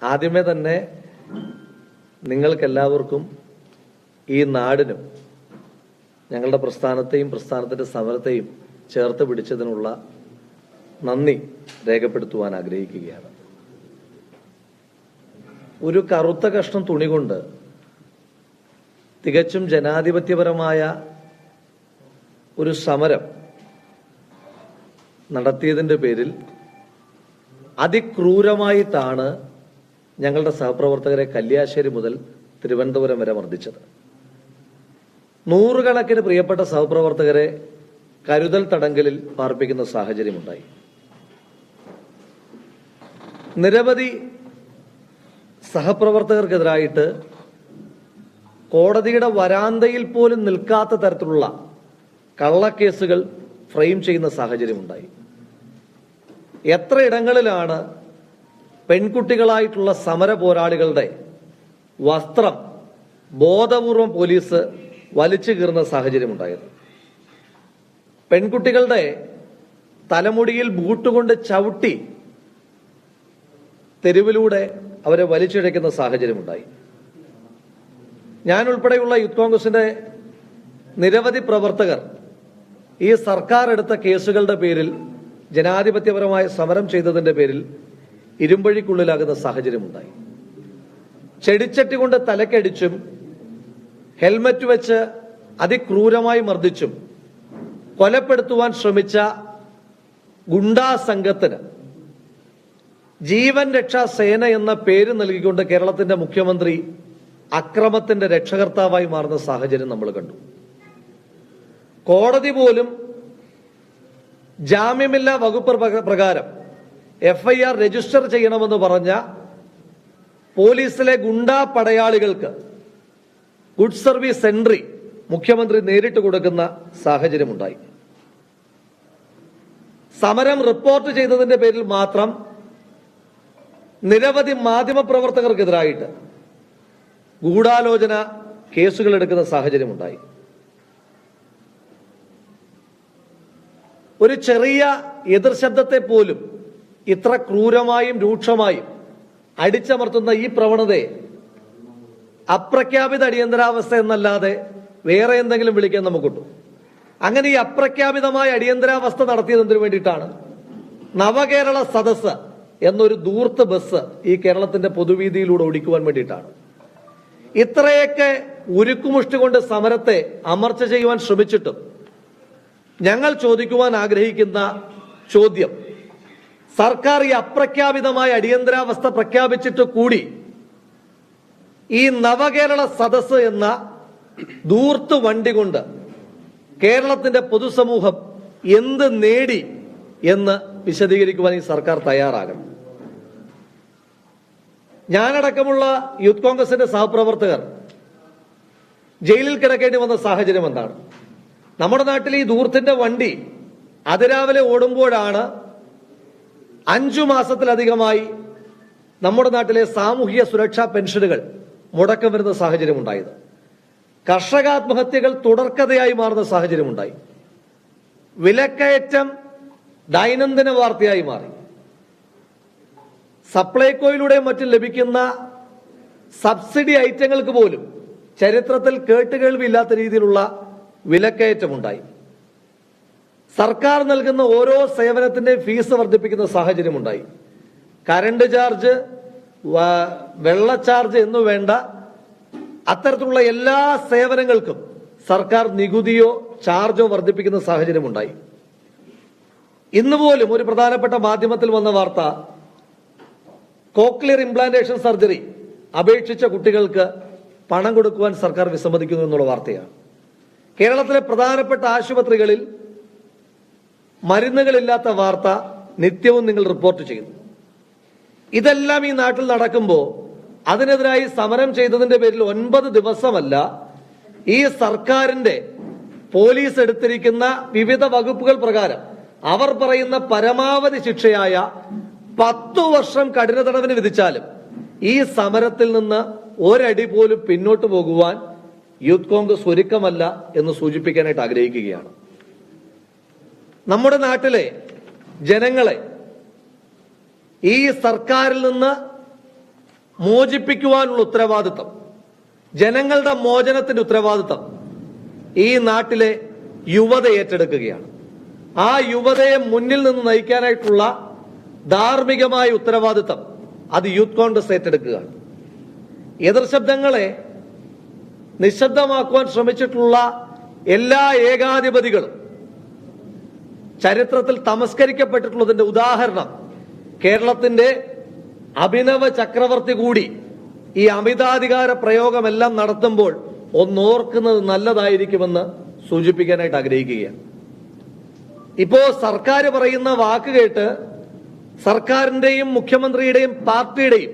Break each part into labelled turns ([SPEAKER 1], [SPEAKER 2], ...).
[SPEAKER 1] ആദ്യമേ തന്നെ നിങ്ങൾക്കെല്ലാവർക്കും ഈ നാടിനും ഞങ്ങളുടെ പ്രസ്ഥാനത്തെയും പ്രസ്ഥാനത്തിൻ്റെ സമരത്തെയും ചേർത്ത് പിടിച്ചതിനുള്ള നന്ദി രേഖപ്പെടുത്തുവാൻ ആഗ്രഹിക്കുകയാണ്. ഒരു കറുത്ത കഷ്ണം തുണി കൊണ്ട് തികച്ചും ജനാധിപത്യപരമായ ഒരു സമരം നടത്തിയതിൻ്റെ പേരിൽ അതിക്രൂരമായിട്ടാണ് ഞങ്ങളുടെ സഹപ്രവർത്തകരെ കല്യാശ്ശേരി മുതൽ തിരുവനന്തപുരം വരെ മർദ്ദിച്ചത്. നൂറുകണക്കിന് പ്രിയപ്പെട്ട സഹപ്രവർത്തകരെ കരുതൽ തടങ്കലിൽ പാർപ്പിക്കുന്ന സാഹചര്യമുണ്ടായി. നിരവധി സഹപ്രവർത്തകർക്കെതിരായിട്ട് കോടതിയുടെ വരാന്തയിൽ പോലും നിൽക്കാത്ത തരത്തിലുള്ള കള്ളക്കേസുകൾ ഫ്രെയിം ചെയ്യുന്ന സാഹചര്യമുണ്ടായി. എത്ര ഇടങ്ങളിലാണ് പെൺകുട്ടികളായിട്ടുള്ള സമര പോരാളികളുടെ വസ്ത്രം ബോധപൂർവം പോലീസ് വലിച്ചു കീറുന്ന സാഹചര്യമുണ്ടായത്. പെൺകുട്ടികളുടെ തലമുടിയിൽ ബൂട്ടുകൊണ്ട് ചവിട്ടി തെരുവിലൂടെ അവരെ വലിച്ചിഴയ്ക്കുന്ന സാഹചര്യമുണ്ടായി. ഞാൻ ഉൾപ്പെടെയുള്ള യൂത്ത് കോൺഗ്രസിന്റെ നിരവധി പ്രവർത്തകർ ഈ സർക്കാർ എടുത്ത കേസുകളുടെ പേരിൽ ജനാധിപത്യപരമായ സമരം ചെയ്തതിന്റെ പേരിൽ ഇരുമ്പഴിക്കുള്ളിലാകുന്ന സാഹചര്യമുണ്ടായി. ചെടിച്ചട്ടി കൊണ്ട് തലക്കടിച്ചും ഹെൽമറ്റ് വെച്ച് അതിക്രൂരമായി മർദ്ദിച്ചും കൊലപ്പെടുത്തുവാൻ ശ്രമിച്ച ഗുണ്ടാ സംഘത്തിന് ജീവൻ രക്ഷാ സേന എന്ന പേര് നൽകിക്കൊണ്ട് കേരളത്തിന്റെ മുഖ്യമന്ത്രി അക്രമത്തിന്റെ രക്ഷകർത്താവായി മാറുന്ന സാഹചര്യം നമ്മൾ കണ്ടു. കോടതി പോലും ജാമ്യമില്ലാ വകുപ്പ് പ്രകാരം FIR രജിസ്റ്റർ ചെയ്യണമെന്ന് പറഞ്ഞ പോലീസിലെ ഗുണ്ടാ പടയാളികൾക്ക് ഗുഡ് സർവീസ് എൻട്രി മുഖ്യമന്ത്രി നേരിട്ട് കൊടുക്കുന്ന സാഹചര്യമുണ്ടായി. സമരം റിപ്പോർട്ട് ചെയ്തതിന്റെ പേരിൽ മാത്രം നിരവധി മാധ്യമപ്രവർത്തകർക്കെതിരായിട്ട് ഗൂഢാലോചന കേസുകൾ എടുക്കുന്ന സാഹചര്യമുണ്ടായി. ഒരു ചെറിയ എതിർശബ്ദത്തെ പോലും ഇത്ര ക്രൂരമായും രൂക്ഷമായും അടിച്ചമർത്തുന്ന ഈ പ്രവണതയെ അപ്രഖ്യാപിത അടിയന്തരാവസ്ഥ എന്നല്ലാതെ വേറെ എന്തെങ്കിലും വിളിക്കാൻ നമുക്കുണ്ടോ? അങ്ങനെ ഈ അപ്രഖ്യാപിതമായ അടിയന്തരാവസ്ഥ നടത്തിയതിനു വേണ്ടിയിട്ടാണ് നവകേരള സദസ്സ് എന്നൊരു ധൂർത്ത് ബസ് ഈ കേരളത്തിന്റെ പൊതുവീതിയിലൂടെ ഓടിക്കുവാൻ വേണ്ടിയിട്ടാണ്. ഇത്രയൊക്കെ ഉരുക്കുമുഷ്ടി കൊണ്ട് സമരത്തെ അമർച്ച ചെയ്യുവാൻ ശ്രമിച്ചിട്ടും ഞങ്ങൾ ചോദിക്കുവാൻ ആഗ്രഹിക്കുന്ന ചോദ്യം, സർക്കാർ ഈ അപ്രഖ്യാപിതമായ അടിയന്തരാവസ്ഥ പ്രഖ്യാപിച്ചിട്ട് കൂടി ഈ നവകേരള സദസ്സ് എന്ന ധൂർത്ത് വണ്ടി കൊണ്ട് കേരളത്തിന്റെ പൊതുസമൂഹം എന്ത് നേടി എന്ന് വിശദീകരിക്കുവാൻ ഈ സർക്കാർ തയ്യാറാകണം. ഞാനടക്കമുള്ള യൂത്ത് കോൺഗ്രസിന്റെ സഹപ്രവർത്തകർ ജയിലിൽ കിടക്കേണ്ടി വന്ന സാഹചര്യം എന്താണ്? നമ്മുടെ നാട്ടിൽ ഈ ധൂർത്തിന്റെ വണ്ടി അതിരാവിലെ ഓടുമ്പോഴാണ് 5 മാസത്തിലധികമായി നമ്മുടെ നാട്ടിലെ സാമൂഹിക സുരക്ഷാ പെൻഷനുകൾ മുടക്കം വരുന്ന സാഹചര്യം ഉണ്ടായത്. കർഷകാത്മഹത്യകൾ തുടർക്കഥയായി മാറുന്ന സാഹചര്യമുണ്ടായി. വിലക്കയറ്റം ദൈനംദിന വാർത്തയായി മാറി. സപ്ലൈകോയിലൂടെ മറ്റും ലഭിക്കുന്ന സബ്സിഡി ഐറ്റങ്ങൾക്ക് പോലും ചരിത്രത്തിൽ കേട്ടുകേൾവിയില്ലാത്ത രീതിയിലുള്ള വിലക്കയറ്റമുണ്ടായി. സർക്കാർ നൽകുന്ന ഓരോ സേവനത്തിന്റെ ഫീസ് വർദ്ധിപ്പിക്കുന്ന സാഹചര്യമുണ്ടായി. കറണ്ട് ചാർജ്, വെള്ള ചാർജ് എന്നു വേണ്ട അത്തരത്തിലുള്ള എല്ലാ സേവനങ്ങൾക്കും സർക്കാർ നികുതിയോ ചാർജോ വർദ്ധിപ്പിക്കുന്ന സാഹചര്യമുണ്ടായി. ഇന്ന് പോലും ഒരു പ്രധാനപ്പെട്ട മാധ്യമത്തിൽ വന്ന വാർത്ത, കോക്ലിയർ ഇംപ്ലാന്റേഷൻ സർജറി അപേക്ഷിച്ച കുട്ടികൾക്ക് പണം കൊടുക്കുവാൻ സർക്കാർ വിസമ്മതിക്കുന്നു എന്നുള്ള വാർത്തയാണ്. കേരളത്തിലെ പ്രധാനപ്പെട്ട ആശുപത്രികളിൽ മരുന്നുകളില്ലാത്ത വാർത്ത നിത്യവും നിങ്ങൾ റിപ്പോർട്ട് ചെയ്യുന്നു. ഇതെല്ലാം ഈ നാട്ടിൽ നടക്കുമ്പോൾ അതിനെതിരായി സമരം ചെയ്തതിന്റെ പേരിൽ 9 ദിവസമല്ല ഈ സർക്കാരിന്റെ പോലീസ് എടുത്തിരിക്കുന്ന വിവിധ വകുപ്പുകൾ പ്രകാരം അവർ പറയുന്ന പരമാവധി ശിക്ഷയായ 10 വർഷം കഠിന തടവിന് വിധിച്ചാലും ഈ സമരത്തിൽ നിന്ന് ഒരടി പോലും പിന്നോട്ട് പോകുവാൻ യൂത്ത് കോൺഗ്രസ് ഒരുക്കമല്ല എന്ന് സൂചിപ്പിക്കാനായിട്ട് ആഗ്രഹിക്കുകയാണ്. നമ്മുടെ നാട്ടിലെ ജനങ്ങളെ ഈ സർക്കാരിൽ നിന്ന് മോചിപ്പിക്കുവാനുള്ള ഉത്തരവാദിത്തം, ജനങ്ങളുടെ മോചനത്തിന്റെ ഉത്തരവാദിത്തം ഈ നാട്ടിലെ യുവത ഏറ്റെടുക്കുകയാണ്. ആ യുവതയെ മുന്നിൽ നിന്ന് നയിക്കാനായിട്ടുള്ള ധാർമ്മികമായ ഉത്തരവാദിത്തം അത് യൂത്ത് കോൺഗ്രസ് ഏറ്റെടുക്കുകയാണ്. എതിർശബ്ദങ്ങളെ നിശബ്ദമാക്കുവാൻ ശ്രമിച്ചിട്ടുള്ള എല്ലാ ഏകാധിപതികളും ചരിത്രത്തിൽ തമസ്കരിക്കപ്പെട്ടിട്ടുള്ളതിന്റെ ഉദാഹരണം കേരളത്തിന്റെ അഭിനവ ചക്രവർത്തി കൂടി ഈ അമിതാധികാര പ്രയോഗമെല്ലാം നടത്തുമ്പോൾ ഒന്നോർക്കുന്നത് നല്ലതായിരിക്കുമെന്ന് സൂചിപ്പിക്കാനായിട്ട് ആഗ്രഹിക്കുകയാണ്. ഇപ്പോ സർക്കാർ പറയുന്ന വാക്ക് കേട്ട് സർക്കാരിന്റെയും മുഖ്യമന്ത്രിയുടെയും പാർട്ടിയുടെയും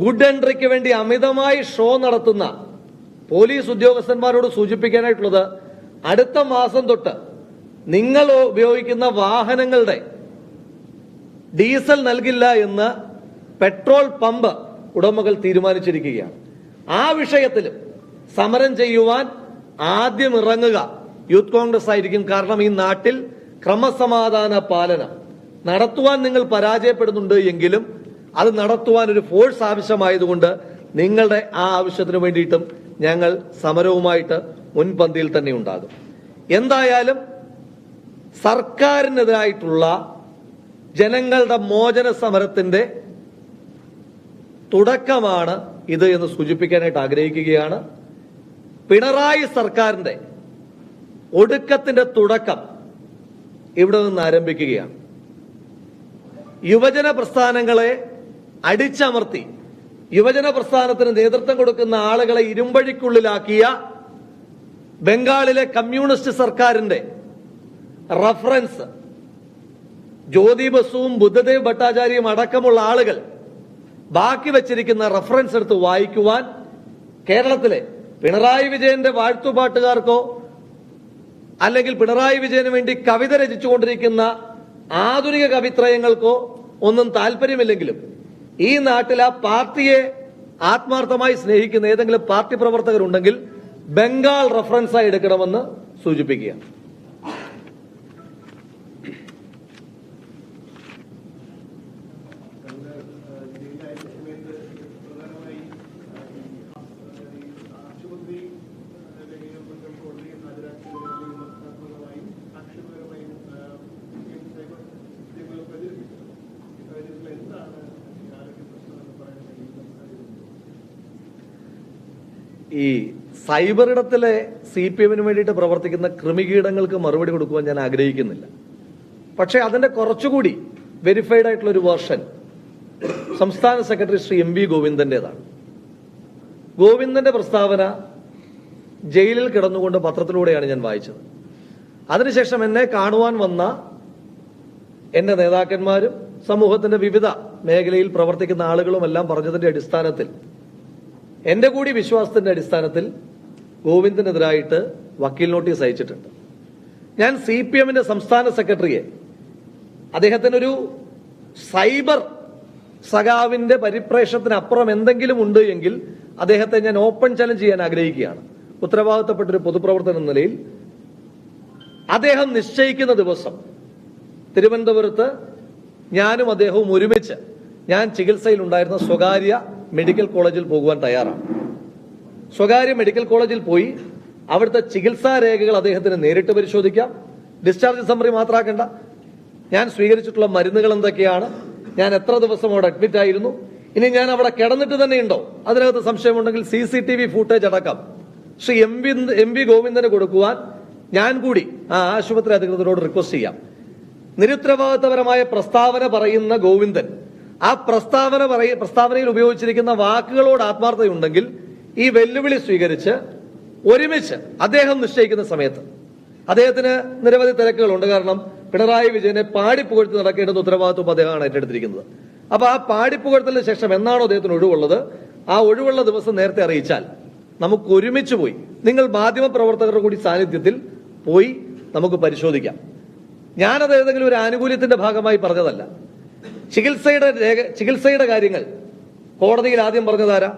[SPEAKER 1] ഗുഡ് എൻട്രിക്ക് വേണ്ടി അമിതമായി ഷോ നടത്തുന്ന പോലീസ് ഉദ്യോഗസ്ഥന്മാരോട് സൂചിപ്പിക്കാനായിട്ടുള്ളത്, അടുത്ത മാസം തൊട്ട് നിങ്ങൾ ഉപയോഗിക്കുന്ന വാഹനങ്ങളുടെ ഡീസൽ നൽകില്ല എന്ന് പെട്രോൾ പമ്പ് ഉടമകൾ തീരുമാനിച്ചിരിക്കുകയാണ്. ആ വിഷയത്തിലും സമരം ചെയ്യുവാൻ ആദ്യം ഇറങ്ങുക യൂത്ത് കോൺഗ്രസ് ആയിരിക്കും. കാരണം ഈ നാട്ടിൽ ക്രമസമാധാന പാലനം നടത്തുവാൻ നിങ്ങൾ പരാജയപ്പെടുന്നുണ്ട് എങ്കിലും അത് നടത്തുവാൻ ഒരു ഫോഴ്സ് ആവശ്യമായതുകൊണ്ട് നിങ്ങളുടെ ആ ആവശ്യത്തിന് വേണ്ടിയിട്ടും ഞങ്ങൾ സമരവുമായിട്ട് മുൻപന്തിയിൽ തന്നെ ഉണ്ടാകും. എന്തായാലും സർക്കാരിനെതിരായിട്ടുള്ള ജനങ്ങളുടെ മോചന സമരത്തിന്റെ തുടക്കമാണ് ഇത് എന്ന് സൂചിപ്പിക്കാനായിട്ട് ആഗ്രഹിക്കുകയാണ്. പിണറായി സർക്കാരിന്റെ ഒടുക്കത്തിന്റെ തുടക്കം ഇവിടെ നിന്ന് ആരംഭിക്കുകയാണ്. യുവജന പ്രസ്ഥാനങ്ങളെ അടിച്ചമർത്തി യുവജന പ്രസ്ഥാനത്തിന് നേതൃത്വം കൊടുക്കുന്ന ആളുകളെ ഇരുമ്പഴിക്കുള്ളിലാക്കിയ ബംഗാളിലെ കമ്മ്യൂണിസ്റ്റ് സർക്കാരിന്റെ റഫറൻസ് ജ്യോതി ബസുവും ബുദ്ധദേവ് ഭട്ടാചാര്യയും അടക്കമുള്ള ആളുകൾ ബാക്കി വച്ചിരിക്കുന്ന റഫറൻസ് എടുത്ത് വായിക്കുവാൻ കേരളത്തിലെ പിണറായി വിജയന്റെ വാഴ്ത്തുപാട്ടുകാർക്കോ അല്ലെങ്കിൽ പിണറായി വിജയന് വേണ്ടി കവിത രചിച്ചുകൊണ്ടിരിക്കുന്ന ആധുനിക കവിത്രയങ്ങൾക്കോ ഒന്നും താല്പര്യമില്ലെങ്കിലും ഈ നാട്ടിൽ ആ പാർട്ടിയെ ആത്മാർത്ഥമായി സ്നേഹിക്കുന്ന ഏതെങ്കിലും പാർട്ടി പ്രവർത്തകരുണ്ടെങ്കിൽ ബംഗാൾ റഫറൻസായി എടുക്കണമെന്ന് സൂചിപ്പിക്കുകയാണ്. ഈ സൈബർ ഇടത്തിലെ CPM-ന് വേണ്ടിയിട്ട് പ്രവർത്തിക്കുന്ന കൃമികീടങ്ങൾക്ക് മറുപടി കൊടുക്കുവാൻ ഞാൻ ആഗ്രഹിക്കുന്നില്ല. പക്ഷേ അതിന്റെ കുറച്ചുകൂടി വെരിഫൈഡ് ആയിട്ടുള്ള ഒരു വേർഷൻ സംസ്ഥാന സെക്രട്ടറി ശ്രീ MV ഗോവിന്ദന്റേതാണ്. ഗോവിന്ദന്റെ പ്രസ്താവന ജയിലിൽ കിടന്നുകൊണ്ട് പത്രത്തിലൂടെയാണ് ഞാൻ വായിച്ചത്. അതിനുശേഷം എന്നെ കാണുവാൻ വന്ന എന്റെ നേതാക്കന്മാരും സമൂഹത്തിന്റെ വിവിധ മേഖലയിൽ പ്രവർത്തിക്കുന്ന ആളുകളും എല്ലാം പറഞ്ഞതിന്റെ അടിസ്ഥാനത്തിൽ, എന്റെ കൂടി വിശ്വാസത്തിന്റെ അടിസ്ഥാനത്തിൽ ഗോവിന്ദനെതിരായിട്ട് വക്കീൽ നോട്ടീസ് അയച്ചിട്ടുണ്ട്. ഞാൻ CPM-ന്റെ സംസ്ഥാന സെക്രട്ടറിയെ അദ്ദേഹത്തിനൊരു സൈബർ സഖാവിന്റെ പരിപ്രേക്ഷത്തിനപ്പുറം എന്തെങ്കിലും ഉണ്ട് എങ്കിൽ അദ്ദേഹത്തെ ഞാൻ ഓപ്പൺ ചലഞ്ച് ചെയ്യാൻ ആഗ്രഹിക്കുകയാണ്. ഉത്തരവാദിത്തപ്പെട്ടൊരു പൊതുപ്രവർത്തകൻ എന്ന നിലയിൽ അദ്ദേഹം നിശ്ചയിക്കുന്ന ദിവസം തിരുവനന്തപുരത്ത് ഞാനും അദ്ദേഹവും ഒരുമിച്ച് ഞാൻ ചികിത്സയിൽ ഉണ്ടായിരുന്ന സ്വകാര്യ മെഡിക്കൽ കോളേജിൽ പോകുവാൻ തയ്യാറാണ്. സ്വകാര്യ മെഡിക്കൽ കോളേജിൽ പോയി അവിടുത്തെ ചികിത്സാ രേഖകൾ അദ്ദേഹത്തിന് നേരിട്ട് പരിശോധിക്കാം. ഡിസ്ചാർജ് സമ്മറി മാത്രമാക്കേണ്ട, ഞാൻ സ്വീകരിച്ചിട്ടുള്ള മരുന്നുകൾ എന്തൊക്കെയാണ്, ഞാൻ എത്ര ദിവസം അവിടെ അഡ്മിറ്റ് ആയിരുന്നു, ഇനി ഞാൻ അവിടെ കിടന്നിട്ട് തന്നെ ഉണ്ടോ, അതിനകത്ത് സംശയമുണ്ടെങ്കിൽ CCTV ഫൂട്ടേജ് അടക്കം ശ്രീ MV ഗോവിന്ദന് കൊടുക്കുവാൻ ഞാൻ കൂടി ആ ആശുപത്രി അധികൃതരോട് റിക്വസ്റ്റ് ചെയ്യാം. നിരുത്തരവാദിത്തപരമായ പ്രസ്താവന പറയുന്ന ഗോവിന്ദൻ ആ പ്രസ്താവനയിൽ ഉപയോഗിച്ചിരിക്കുന്ന വാക്കുകളോട് ആത്മാർത്ഥതയുണ്ടെങ്കിൽ ഈ വെല്ലുവിളി സ്വീകരിച്ച് ഒരുമിച്ച് അദ്ദേഹം നിശ്ചയിക്കുന്ന സമയത്ത്, അദ്ദേഹത്തിന് നിരവധി തിരക്കുകളുണ്ട്, കാരണം പിണറായി വിജയനെ പാടിപ്പുകഴ്ത്തി നടക്കേണ്ടുന്ന ഉത്തരവാദിത്വം അദ്ദേഹമാണ് ഏറ്റെടുത്തിരിക്കുന്നത്. അപ്പൊ ആ പാടിപ്പുകഴ്ത്തലിന് ശേഷം എന്നാണോ അദ്ദേഹത്തിന് ഒഴിവുള്ളത്, ആ ഒഴിവുള്ള ദിവസം നേരത്തെ അറിയിച്ചാൽ നമുക്ക് ഒരുമിച്ച് പോയി, നിങ്ങൾ മാധ്യമ പ്രവർത്തകരുടെ കൂടി സാന്നിധ്യത്തിൽ പോയി നമുക്ക് പരിശോധിക്കാം. ഞാനത് ഏതെങ്കിലും ഒരു ആനുകൂല്യത്തിന്റെ ഭാഗമായി പറഞ്ഞതല്ല. ചികിത്സയുടെ കാര്യങ്ങൾ കോടതിയിൽ ആദ്യം പറഞ്ഞതാരാ?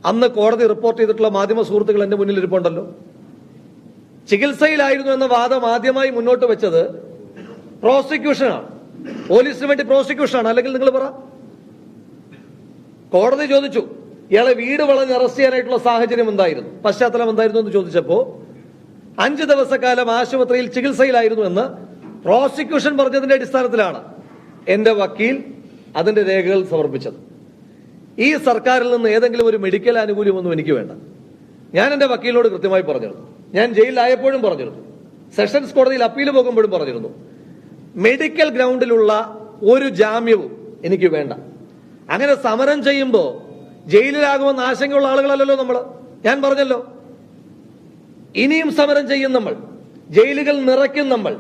[SPEAKER 1] അന്ന് കോടതി റിപ്പോർട്ട് ചെയ്തിട്ടുള്ള മാധ്യമ സുഹൃത്തുക്കൾ എന്റെ മുന്നിൽ ഇരിപ്പുണ്ടല്ലോ. ചികിത്സയിലായിരുന്നു എന്ന വാദം ആദ്യമായി മുന്നോട്ട് വെച്ചത് പ്രോസിക്യൂഷനാണ്, പോലീസിന് വേണ്ടി പ്രോസിക്യൂഷനാണ്. അല്ലെങ്കിൽ നിങ്ങൾ പറ, കോടതി ചോദിച്ചു ഇയാളെ വീട് വളഞ്ഞ് അറസ്റ്റ് ചെയ്യാനായിട്ടുള്ള സാഹചര്യം എന്തായിരുന്നു, പശ്ചാത്തലം എന്തായിരുന്നു എന്ന് ചോദിച്ചപ്പോ 5 ദിവസക്കാലം ആശുപത്രിയിൽ ചികിത്സയിലായിരുന്നു എന്ന് പ്രോസിക്യൂഷൻ പറഞ്ഞതിന്റെ അടിസ്ഥാനത്തിലാണ് എന്റെ വക്കീൽ അതിന്റെ രേഖകൾ സമർപ്പിച്ചത്. ഈ സർക്കാരിൽ നിന്ന് ഏതെങ്കിലും ഒരു മെഡിക്കൽ ആനുകൂല്യമൊന്നും എനിക്ക് വേണ്ട. ഞാൻ എന്റെ വക്കീലിനോട് കൃത്യമായി പറഞ്ഞിരുന്നു, ഞാൻ ജയിലിലായപ്പോഴും പറഞ്ഞിരുന്നു, സെഷൻസ് കോടതിയിൽ അപ്പീൽ പോകുമ്പോഴും പറഞ്ഞിരുന്നു, മെഡിക്കൽ ഗ്രൗണ്ടിലുള്ള ഒരു ജാമ്യവും എനിക്ക് വേണ്ട. അങ്ങനെ സമരം ചെയ്യുമ്പോൾ ജയിലിലാകുമെന്ന് ആശങ്കയുള്ള ആളുകളല്ലല്ലോ നമ്മൾ. ഞാൻ പറഞ്ഞല്ലോ, ഇനിയും സമരം ചെയ്യും നമ്മൾ, ജയിലുകൾ നിറയ്ക്കും നമ്മൾ.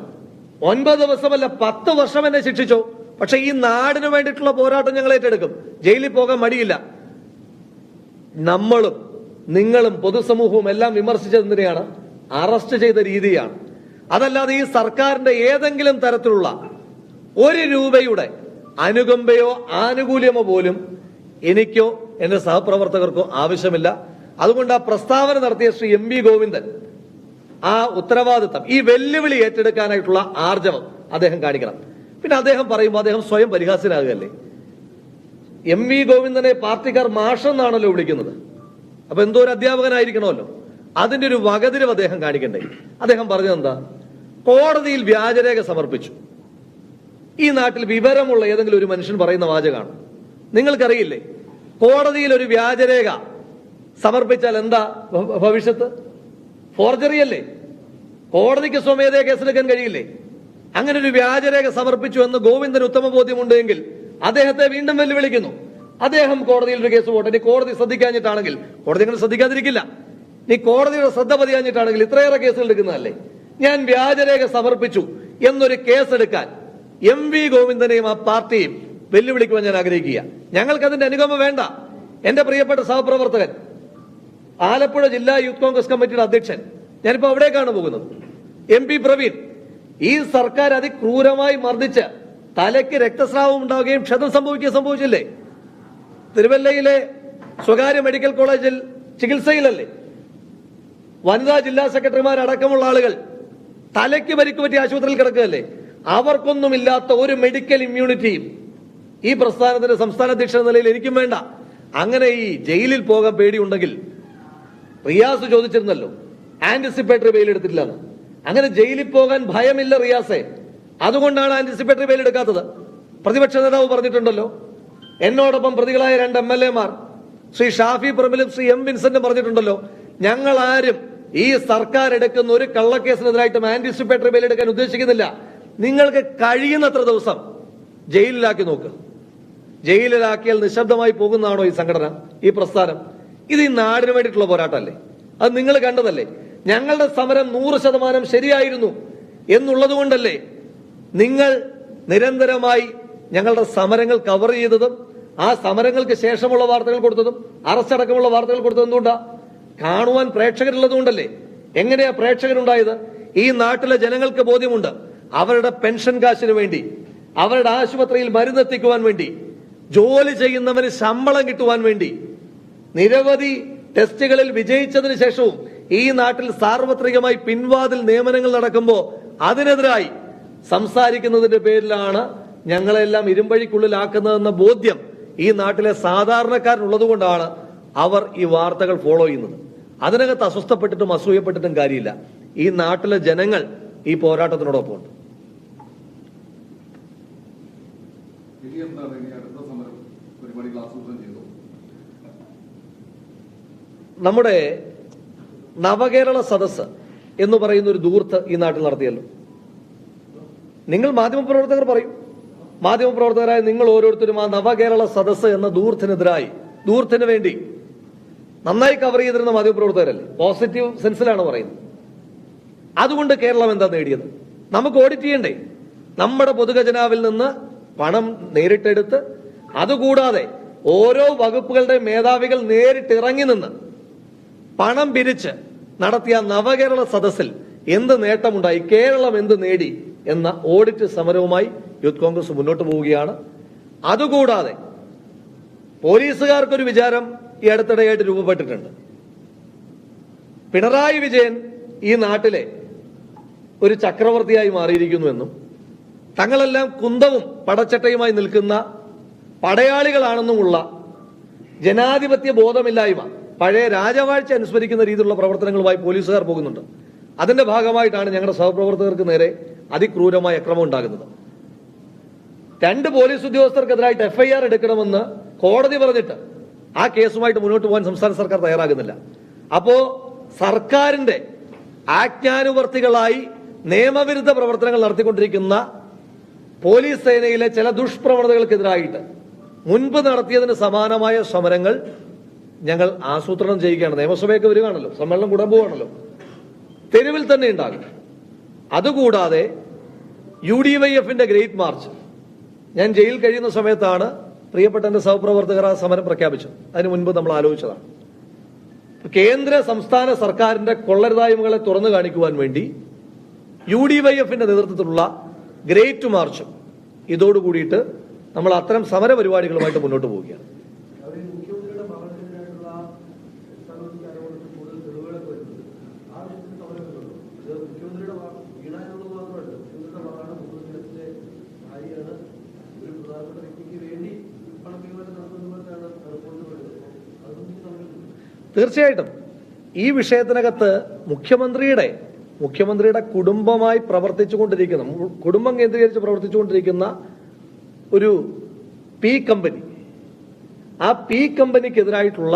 [SPEAKER 1] 9 ദിവസമല്ല 10 വർഷം എന്നെ ശിക്ഷിച്ചോ, പക്ഷെ ഈ നാടിന് വേണ്ടിയിട്ടുള്ള പോരാട്ടം ഞങ്ങൾ ഏറ്റെടുക്കും. ജയിലിൽ പോകാൻ മടിയില്ല. നമ്മളും നിങ്ങളും പൊതുസമൂഹവും എല്ലാം വിമർശിച്ചതെന്തിനെയാണ്? അറസ്റ്റ് ചെയ്ത രീതിയാണ്. അതല്ലാതെ ഈ സർക്കാരിന്റെ ഏതെങ്കിലും തരത്തിലുള്ള 1 രൂപയുടെ അനുകമ്പയോ ആനുകൂല്യമോ പോലും എനിക്കോ എന്റെ സഹപ്രവർത്തകർക്കോ ആവശ്യമില്ല. അതുകൊണ്ട് ആ പ്രസ്താവന നടത്തിയ ശ്രീ എം വി ഗോവിന്ദൻ ആ ഉത്തരവാദിത്തം, ഈ വെല്ലുവിളി ഏറ്റെടുക്കാനായിട്ടുള്ള ആർജവം അദ്ദേഹം കാണിക്കണം. പിന്നെ അദ്ദേഹം പറയുമ്പോൾ അദ്ദേഹം സ്വയം പരിഹാസ്യനാകുകയല്ലേ. എം വി ഗോവിന്ദനെ പാർട്ടിക്കാർ മാഷെന്നാണല്ലോ വിളിക്കുന്നത്. അപ്പൊ എന്തോ ഒരു അധ്യാപകനായിരിക്കണമല്ലോ. അതിന്റെ ഒരു വകതിരിവ് അദ്ദേഹം കാണിക്കണ്ടേ? അദ്ദേഹം പറഞ്ഞതെന്താ? കോടതിയിൽ വ്യാജരേഖ സമർപ്പിച്ചു. ഈ നാട്ടിൽ വിവരമുള്ള ഏതെങ്കിലും ഒരു മനുഷ്യൻ പറയുന്ന വാചകമാണ്. നിങ്ങൾക്കറിയില്ലേ, കോടതിയിൽ ഒരു വ്യാജരേഖ സമർപ്പിച്ചാൽ എന്താ ഭവിഷ്യത്ത്? ഫോർജറി അല്ലേ? കോടതിക്ക് സ്വമേധയാ കേസെടുക്കാൻ കഴിയില്ലേ? അങ്ങനെ ഒരു വ്യാജരേഖ സമർപ്പിച്ചു എന്ന് ഗോവിന്ദന് ഉത്തമ ബോധ്യമുണ്ടെങ്കിൽ അദ്ദേഹത്തെ വീണ്ടും വെല്ലുവിളിക്കുന്നു. അദ്ദേഹം കോടതിയിൽ ഒരു കേസ് പോട്ടെ. ഇനി കോടതി ശ്രദ്ധിക്കാഞ്ഞിട്ടാണെങ്കിൽ, കോടതി അങ്ങനെ ശ്രദ്ധിക്കാതിരിക്കില്ല, നീ കോടതിയുടെ ശ്രദ്ധ പതിയാഞ്ഞിട്ടാണെങ്കിൽ ഇത്രയേറെ കേസുകൾ എടുക്കുന്നതല്ലേ? ഞാൻ വ്യാജരേഖ സമർപ്പിച്ചു എന്നൊരു കേസെടുക്കാൻ എം വി ഗോവിന്ദനെയും ആ പാർട്ടിയും വെല്ലുവിളിക്കുവാൻ ഞാൻ ആഗ്രഹിക്കുക. ഞങ്ങൾക്ക് അതിന്റെ അനുഗമ വേണ്ട. എന്റെ പ്രിയപ്പെട്ട സഹപ്രവർത്തകൻ, ആലപ്പുഴ ജില്ലാ യൂത്ത് കോൺഗ്രസ് കമ്മിറ്റിയുടെ അധ്യക്ഷൻ, ഞാനിപ്പോ അവിടേക്കാണ് പോകുന്നത്, എം പി പ്രവീൺ, ഈ സർക്കാർ അതിക്രൂരമായി മർദ്ദിച്ച് തലയ്ക്ക് രക്തസ്രാവം ഉണ്ടാവുകയും ക്ഷതം സംഭവിച്ചില്ലേ? തിരുവല്ലയിലെ സ്വകാര്യ മെഡിക്കൽ കോളേജിൽ ചികിത്സയിലല്ലേ? വനിതാ ജില്ലാ സെക്രട്ടറിമാരടക്കമുള്ള ആളുകൾ തലയ്ക്ക് പരിക്ക് പറ്റി ആശുപത്രിയിൽ കിടക്കുകയല്ലേ? അവർക്കൊന്നുമില്ലാത്ത ഒരു മെഡിക്കൽ ഇമ്മ്യൂണിറ്റിയും ഈ പ്രസ്ഥാനത്തിന്റെ സംസ്ഥാന അധ്യക്ഷ എന്ന നിലയിൽ എനിക്കും വേണ്ട. അങ്ങനെ ഈ ജയിലിൽ പോകാൻ പേടിയുണ്ടെങ്കിൽ, റിയാസ് ചോദിച്ചിരുന്നല്ലോ ആന്റിസിപ്പേറ്ററി ബെയിൽ എടുത്തിട്ടില്ലെന്ന്. അങ്ങനെ ജയിലിൽ പോകാൻ ഭയമില്ല റിയാസെ, അതുകൊണ്ടാണ് ആന്റിസിപ്പേറ്ററി ബെയിൽ എടുക്കാത്തത്. പ്രതിപക്ഷ നേതാവ് പറഞ്ഞിട്ടുണ്ടല്ലോ, എന്നോടൊപ്പം പ്രതികളായ 2 MLA-മാർ ശ്രീ ഷാഫി പറമ്പിലും ശ്രീ എം വിൻസെന്റും പറഞ്ഞിട്ടുണ്ടല്ലോ, ഞങ്ങൾ ആരും ഈ സർക്കാർ എടുക്കുന്ന ഒരു കള്ളക്കേസിനെതിരായിട്ടും ആന്റിസിപ്പേറ്ററി ബെയിൽ എടുക്കാൻ ഉദ്ദേശിക്കുന്നില്ല. നിങ്ങൾക്ക് കഴിയുന്നത്ര ദിവസം ജയിലിലാക്കി നോക്കുക. ജയിലിലാക്കിയാൽ നിശബ്ദമായി പോകുന്നതാണോ ഈ സംഘടന, ഈ പ്രസ്ഥാനം? ഇത് ഈ നാടിന് വേണ്ടിയിട്ടുള്ള പോരാട്ടമല്ലേ? അത് നിങ്ങൾ കണ്ടതല്ലേ? ഞങ്ങളുടെ സമരം 100% ശരിയായിരുന്നു എന്നുള്ളത് കൊണ്ടല്ലേ നിങ്ങൾ നിരന്തരമായി ഞങ്ങളുടെ സമരങ്ങൾ കവർ ചെയ്തതും ആ സമരങ്ങൾക്ക് ശേഷമുള്ള വാർത്തകൾ കൊടുത്തതും അറസ്റ്റ് അടക്കമുള്ള വാർത്തകൾ കൊടുത്തത് എന്തുകൊണ്ടാ? കാണുവാൻ പ്രേക്ഷകരുള്ളത് കൊണ്ടല്ലേ. എങ്ങനെയാ പ്രേക്ഷകരുണ്ടായത്? ഈ നാട്ടിലെ ജനങ്ങൾക്ക് ബോധ്യമുണ്ട്, അവരുടെ പെൻഷൻ കാശിന് വേണ്ടി, അവരുടെ ആശുപത്രിയിൽ മരുന്നെത്തിക്കുവാൻ വേണ്ടി, ജോലി ചെയ്യുന്നവന് ശമ്പളം കിട്ടുവാൻ വേണ്ടി, നിരവധി ടെസ്റ്റുകളിൽ വിജയിച്ചതിന് ശേഷവും ഈ നാട്ടിൽ സാർവത്രികമായി പിൻവാതിൽ നിയമനങ്ങൾ നടക്കുമ്പോൾ അതിനെതിരായി സംസാരിക്കുന്നതിന്റെ പേരിലാണ് ഞങ്ങളെല്ലാം ഇരുമ്പഴിക്കുള്ളിലാക്കുന്നതെന്ന ബോധ്യം ഈ നാട്ടിലെ സാധാരണക്കാരനുള്ളത് കൊണ്ടാണ് അവർ ഈ വാർത്തകൾ ഫോളോ ചെയ്യുന്നത്. അതിനകത്ത് അസ്വസ്ഥപ്പെട്ടിട്ടും അസൂയപ്പെട്ടിട്ടും കാര്യമില്ല. ഈ നാട്ടിലെ ജനങ്ങൾ ഈ പോരാട്ടത്തിനോടൊപ്പമുണ്ട്. നമ്മുടെ നവകേരള സദസ്സ് എന്ന് പറയുന്ന ഒരു ദൂർത്ത് ഈ നാട്ടിൽ നടത്തിയല്ലോ. നിങ്ങൾ മാധ്യമപ്രവർത്തകർ പറയും, മാധ്യമപ്രവർത്തകരായ നിങ്ങൾ ഓരോരുത്തരും ആ നവകേരള സദസ്സ് എന്ന ദൂർത്തിന് വേണ്ടി നന്നായി കവർ ചെയ്തിരുന്ന മാധ്യമപ്രവർത്തകരല്ലേ? പോസിറ്റീവ് സെൻസിലാണ് പറയുന്നത്. അതുകൊണ്ട് കേരളം എന്താ നേടിയത്? നമുക്ക് ഓഡിറ്റ് ചെയ്യണ്ടേ? നമ്മുടെ പൊതുഖജനാവിൽ നിന്ന് പണം നേരിട്ടെടുത്ത്, അതുകൂടാതെ ഓരോ വകുപ്പുകളുടെ മേധാവികൾ നേരിട്ട് ഇറങ്ങി നിന്ന് പണം പിരിച്ച് നടത്തിയ നവകേരള സദസ്സിൽ എന്ത് നേട്ടമുണ്ടായി, കേരളം എന്ത് നേടി എന്ന ഓഡിറ്റ് സമരവുമായി യൂത്ത് കോൺഗ്രസ് മുന്നോട്ട് പോവുകയാണ്. അതുകൂടാതെ പോലീസുകാർക്കൊരു വിചാരം ഈ അടുത്തിടെയായിട്ട് രൂപപ്പെട്ടിട്ടുണ്ട്. പിണറായി വിജയൻ ഈ നാട്ടിലെ ഒരു ചക്രവർത്തിയായി മാറിയിരിക്കുന്നുവെന്നും തങ്ങളെല്ലാം കുന്തവും പടച്ചട്ടയുമായി നിൽക്കുന്ന പടയാളികളാണെന്നുമുള്ള ജനാധിപത്യ ബോധമില്ലായ്മ, പഴയ രാജവാഴ്ച അനുസ്മരിക്കുന്ന രീതിയിലുള്ള പ്രവർത്തനങ്ങളുമായി പോലീസുകാർ പോകുന്നുണ്ട്. അതിന്റെ ഭാഗമായിട്ടാണ് ഞങ്ങളുടെ സഹപ്രവർത്തകർക്ക് നേരെ അതിക്രൂരമായ അക്രമം ഉണ്ടാകുന്നത്. 2 പോലീസ് ഉദ്യോഗസ്ഥർക്കെതിരായിട്ട് FIR എടുക്കണമെന്ന് കോടതി പറഞ്ഞിട്ട് ആ കേസുമായിട്ട് മുന്നോട്ട് പോകാൻ സംസ്ഥാന സർക്കാർ തയ്യാറാകുന്നില്ല. അപ്പോ സർക്കാരിന്റെ ആജ്ഞാനുവർത്തികളായി നിയമവിരുദ്ധ പ്രവർത്തനങ്ങൾ നടത്തിക്കൊണ്ടിരിക്കുന്ന പോലീസ് സേനയിലെ ചില ദുഷ്പ്രവണതകൾക്കെതിരായിട്ട് മുൻപ് നടത്തിയതിന് സമാനമായ സമരങ്ങൾ ഞങ്ങൾ ആസൂത്രണം ചെയ്യുകയാണ്. നിയമസഭയൊക്കെ വരികയാണല്ലോ, സമ്മേളനം കൂടാൻ പോവുകയാണല്ലോ, തെരുവിൽ തന്നെ ഉണ്ടാകും. അതുകൂടാതെ UDYFന്റെ ഗ്രേറ്റ് മാർച്ച്, ഞാൻ ജയിലിൽ കഴിയുന്ന സമയത്താണ് പ്രിയപ്പെട്ട എന്റെ സഹപ്രവർത്തകർ ആ സമരം പ്രഖ്യാപിച്ചത്. അതിന് മുൻപ് നമ്മൾ ആലോചിച്ചതാണ്. കേന്ദ്ര സംസ്ഥാന സർക്കാരിന്റെ കൊള്ളരുതായ്മകളെ തുറന്നു കാണിക്കുവാൻ വേണ്ടി UDYFന്റെ നേതൃത്വത്തിലുള്ള ഗ്രേറ്റ് മാർച്ചും ഇതോടുകൂടിയിട്ട് നമ്മൾ അത്തരം സമര പരിപാടികളുമായിട്ട് മുന്നോട്ട് പോവുകയാണ്. തീർച്ചയായിട്ടും ഈ വിഷയത്തിനകത്ത് മുഖ്യമന്ത്രിയുടെ കുടുംബമായി പ്രവർത്തിച്ചുകൊണ്ടിരിക്കുന്ന, കുടുംബം കേന്ദ്രീകരിച്ച് പ്രവർത്തിച്ചുകൊണ്ടിരിക്കുന്ന ഒരു പി കമ്പനി, ആ പി കമ്പനിക്കെതിരായിട്ടുള്ള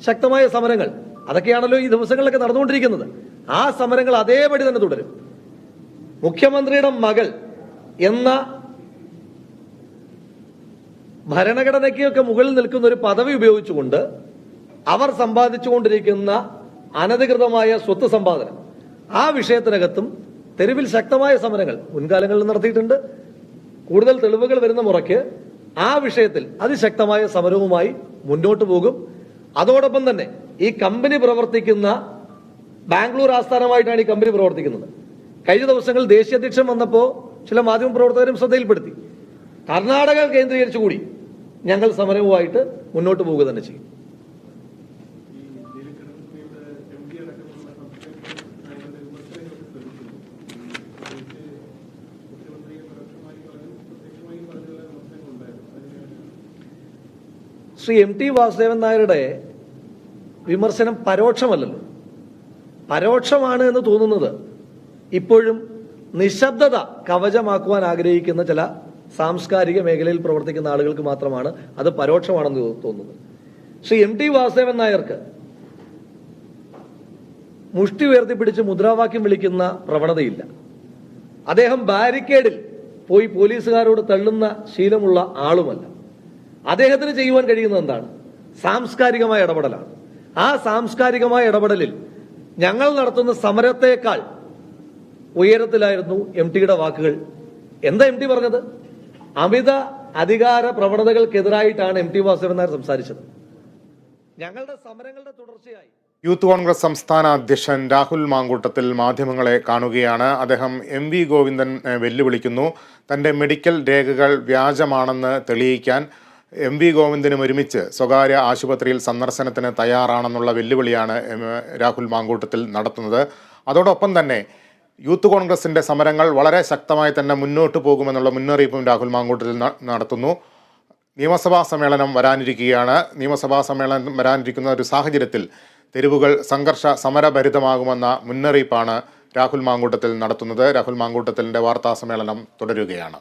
[SPEAKER 1] ശക്തമായ സമരങ്ങൾ അതൊക്കെയാണല്ലോ ഈ ദിവസങ്ങളിലൊക്കെ നടന്നുകൊണ്ടിരിക്കുന്നത്. ആ സമരങ്ങൾ അതേപടി തന്നെ തുടരും. മുഖ്യമന്ത്രിയുടെ മകൾ എന്ന ഭരണഘടനയ്ക്കൊക്കെ മുകളിൽ നിൽക്കുന്ന ഒരു പദവി ഉപയോഗിച്ചുകൊണ്ട് അവർ സമ്പാദിച്ചുകൊണ്ടിരിക്കുന്ന അനധികൃതമായ സ്വത്ത് സമ്പാദനം, ആ വിഷയത്തിനകത്തും തെരുവിൽ ശക്തമായ സമരങ്ങൾ മുൻകാലങ്ങളിൽ നടത്തിയിട്ടുണ്ട്. കൂടുതൽ തെളിവുകൾ വരുന്ന മുറയ്ക്ക് ആ വിഷയത്തിൽ അതിശക്തമായ സമരവുമായി മുന്നോട്ട് പോകും. അതോടൊപ്പം തന്നെ ഈ കമ്പനി പ്രവർത്തിക്കുന്ന ബാംഗ്ലൂർ ആസ്ഥാനമായിട്ടാണ് ഈ കമ്പനി പ്രവർത്തിക്കുന്നത്. കഴിഞ്ഞ ദിവസങ്ങളിൽ ദേശീയ അധ്യക്ഷൻ വന്നപ്പോൾ ചില മാധ്യമപ്രവർത്തകരും ശ്രദ്ധയിൽപ്പെടുത്തി. കർണാടക കേന്ദ്രീകരിച്ചുകൂടി ഞങ്ങൾ സമരവുമായിട്ട് മുന്നോട്ട് പോവുക തന്നെ ചെയ്യും. ശ്രീ MT വാസുദേവൻ നായരുടെ വിമർശനം പരോക്ഷമല്ലല്ലോ. പരോക്ഷമാണ് എന്ന് തോന്നുന്നത് ഇപ്പോഴും നിശബ്ദത കവചമാക്കുവാൻ ആഗ്രഹിക്കുന്ന ചില സാംസ്കാരിക മേഖലയിൽ പ്രവർത്തിക്കുന്ന ആളുകൾക്ക് മാത്രമാണ് അത് പരോക്ഷമാണെന്ന് തോന്നുന്നത്. ശ്രീ MT വാസുദേവൻ നായർക്ക് മുഷ്ടി ഉയർത്തിപ്പിടിച്ച് മുദ്രാവാക്യം വിളിക്കുന്ന പ്രവണതയില്ല. അദ്ദേഹം ബാരിക്കേഡിൽ പോയി പോലീസുകാരോട് തള്ളുന്ന ശീലമുള്ള ആളുമല്ല. അദ്ദേഹത്തിന് ചെയ്യുവാൻ കഴിയുന്നത് എന്താണ്? സാംസ്കാരികമായ ഇടപെടലാണ്. ആ സാംസ്കാരികമായ ഇടപെടലിൽ ഞങ്ങൾ നടത്തുന്ന സമരത്തേക്കാൾ ഉയരത്തിലായിരുന്നു MTയുടെ വാക്കുകൾ. എന്താ MT പറഞ്ഞത്? അമിത അധികാര പ്രവണതകൾക്കെതിരായിട്ടാണ് MT വാസുദേവൻ നായർ സംസാരിച്ചത്. ഞങ്ങളുടെ സമരങ്ങളുടെ തുടർച്ചയായി
[SPEAKER 2] യൂത്ത് കോൺഗ്രസ് സംസ്ഥാന അധ്യക്ഷൻ രാഹുൽ മാങ്കൂട്ടത്തിൽ മാധ്യമങ്ങളെ കാണുകയാണ്. അദ്ദേഹം MV ഗോവിന്ദൻ വെല്ലുവിളിക്കുന്നു. തൻ്റെ മെഡിക്കൽ രേഖകൾ വ്യാജമാണെന്ന് തെളിയിക്കാൻ MV ഗോവിന്ദനും ഒരുമിച്ച് സ്വകാര്യ ആശുപത്രിയിൽ സന്ദർശനത്തിന് തയ്യാറാണെന്നുള്ള വെല്ലുവിളിയാണ് രാഹുൽ മാങ്കൂട്ടത്തിൽ നടത്തുന്നത്. അതോടൊപ്പം തന്നെ യൂത്ത് കോൺഗ്രസിൻ്റെ സമരങ്ങൾ വളരെ ശക്തമായി തന്നെ മുന്നോട്ട് പോകുമെന്നുള്ള മുന്നറിയിപ്പും രാഹുൽ മാങ്കൂട്ടത്തിൽ നടത്തുന്നു. നിയമസഭാ സമ്മേളനം വരാനിരിക്കുകയാണ്. നിയമസഭാ സമ്മേളനം വരാനിരിക്കുന്ന ഒരു സാഹചര്യത്തിൽ തെരുവുകൾ സംഘർഷ സമരഭരിതമാകുമെന്ന മുന്നറിയിപ്പാണ് രാഹുൽ മാങ്കൂട്ടത്തിൽ നടത്തുന്നത്. രാഹുൽ മാങ്കൂട്ടത്തിൻ്റെ വാർത്താ സമ്മേളനം തുടരുകയാണ്.